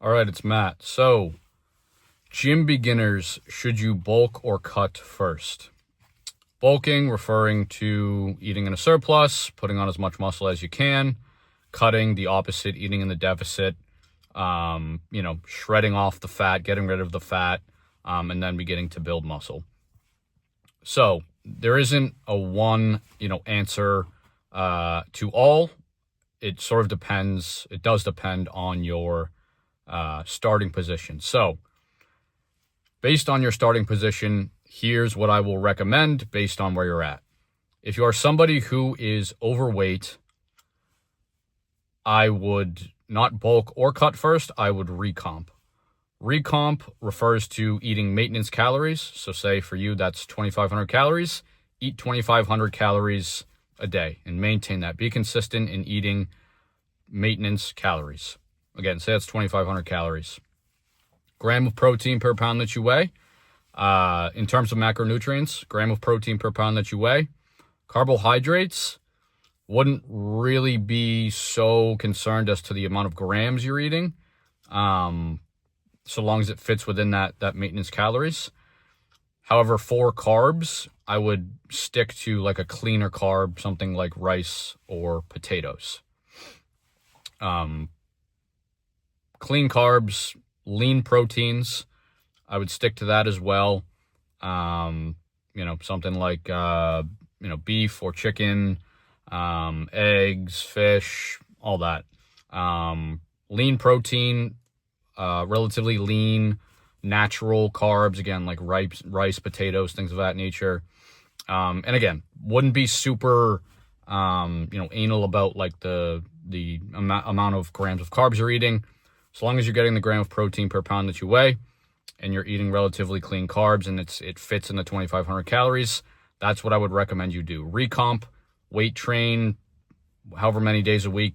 All right, it's Matt. So, gym beginners, should you bulk or cut first? Bulking, referring to eating in a surplus, putting on as much muscle as you can. Cutting, the opposite, eating in the deficit. Shredding off the fat, getting rid of the fat, and then beginning to build muscle. So, there isn't a one, answer to all. It sort of depends. It does depend on your starting position. So, based on your starting position, here's what I will recommend based on where you're at. If you are somebody who is overweight, I would not bulk or cut first. I would recomp. Recomp refers to eating maintenance calories. So say for you, that's 2,500 calories. Eat 2,500 calories a day and maintain that. Be consistent in eating maintenance calories. Again, say that's 2,500 calories. Gram of protein per pound that you weigh. In terms of macronutrients, gram of protein per pound that you weigh. Carbohydrates, wouldn't really be so concerned as to the amount of grams you're eating, so long as it fits within that maintenance calories. However, for carbs, I would stick to like a cleaner carb, something like rice or potatoes. Clean carbs, lean proteins, I would stick to that as well. Something like, beef or chicken, eggs, fish, all that. Lean protein, relatively lean, natural carbs, again, like rice, potatoes, things of that nature. And again, wouldn't be super, anal about like the amount of grams of carbs you're eating. As long as you're getting the gram of protein per pound that you weigh and you're eating relatively clean carbs and it fits in the 2,500 calories, that's what I would recommend you do. Recomp, weight train, however many days a week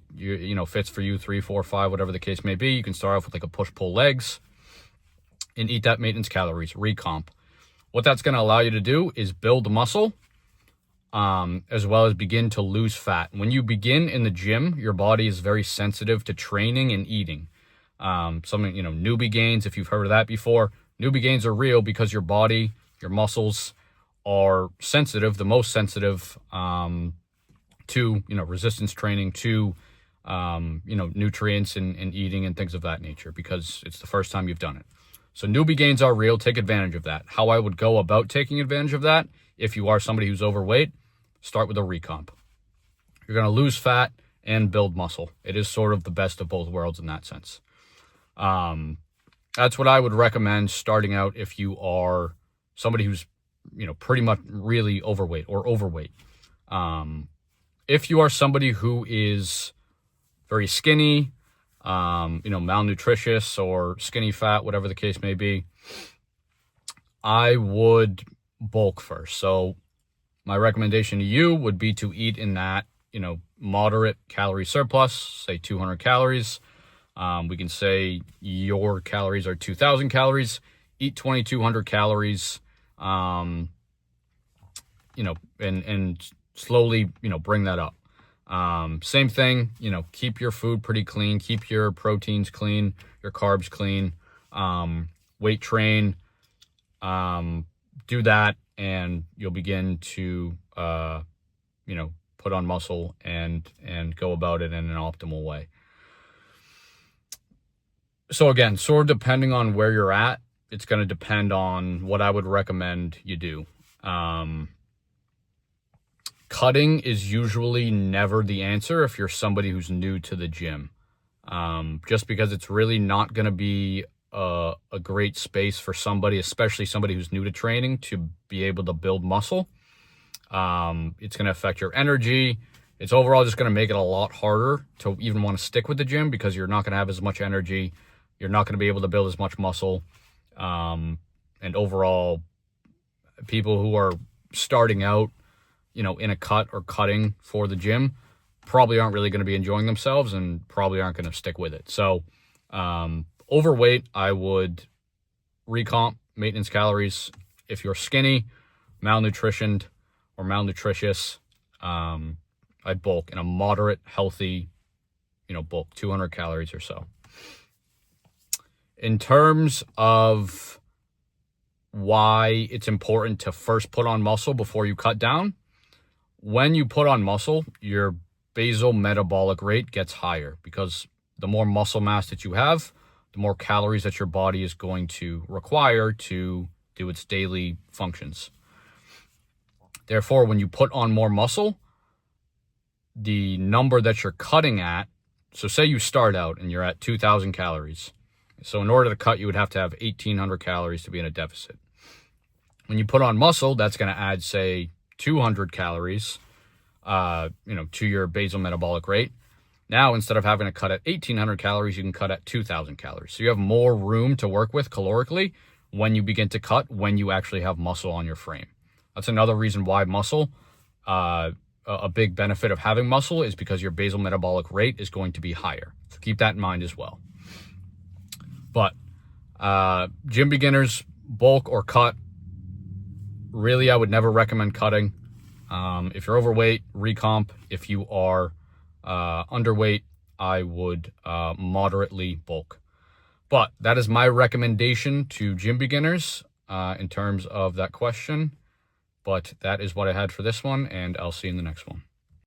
fits for you, 3, 4, 5, whatever the case may be. You can start off with like a push-pull legs and eat that maintenance calories, recomp. What that's going to allow you to do is build muscle, as well as begin to lose fat. When you begin in the gym, your body is very sensitive to training and eating. Newbie gains, if you've heard of that before, newbie gains are real because your body, your muscles are sensitive, the most sensitive, to, resistance training, to, nutrients and eating and things of that nature, because it's the first time you've done it. So newbie gains are real. Take advantage of that. How I would go about taking advantage of that, if you are somebody who's overweight, start with a recomp. You're going to lose fat and build muscle. It is sort of the best of both worlds in that sense. That's what I would recommend starting out if you are somebody who's, pretty much really overweight or overweight. If you are somebody who is very skinny, malnutritious or skinny fat, whatever the case may be, I would bulk first. So my recommendation to you would be to eat in that, moderate calorie surplus, say 200 calories. We can say your calories are 2,000 calories. Eat 2,200 calories, and slowly, bring that up. Same thing, keep your food pretty clean, keep your proteins clean, your carbs clean, weight train, do that, and you'll begin to, put on muscle and go about it in an optimal way. So again, sort of depending on where you're at, it's going to depend on what I would recommend you do. Cutting is usually never the answer if you're somebody who's new to the gym, just because it's really not going to be a great space for somebody, especially somebody who's new to training, to be able to build muscle. It's going to affect your energy. It's overall just going to make it a lot harder to even want to stick with the gym, because you're not going to have as much energy. You're not going to be able to build as much muscle. And overall, people who are starting out, in a cut or cutting for the gym probably aren't really going to be enjoying themselves and probably aren't going to stick with it. So, overweight, I would recomp maintenance calories. If you're skinny, malnutritioned, or malnutritious, I'd bulk in a moderate, healthy, bulk, 200 calories or so. In terms of why it's important to first put on muscle before you cut down, when you put on muscle, your basal metabolic rate gets higher because the more muscle mass that you have, the more calories that your body is going to require to do its daily functions. Therefore, when you put on more muscle, the number that you're cutting at, so say you start out and you're at 2,000 calories. So in order to cut, you would have to have 1,800 calories to be in a deficit. When you put on muscle, that's going to add, say, 200 calories, to your basal metabolic rate. Now, instead of having to cut at 1,800 calories, you can cut at 2,000 calories. So you have more room to work with calorically when you begin to cut, when you actually have muscle on your frame. That's another reason why muscle, a big benefit of having muscle is because your basal metabolic rate is going to be higher. So keep that in mind as well. But gym beginners, bulk or cut, really I would never recommend cutting. If you're overweight, recomp. If you are underweight, I would moderately bulk. But that is my recommendation to gym beginners in terms of that question. But that is what I had for this one, and I'll see you in the next one.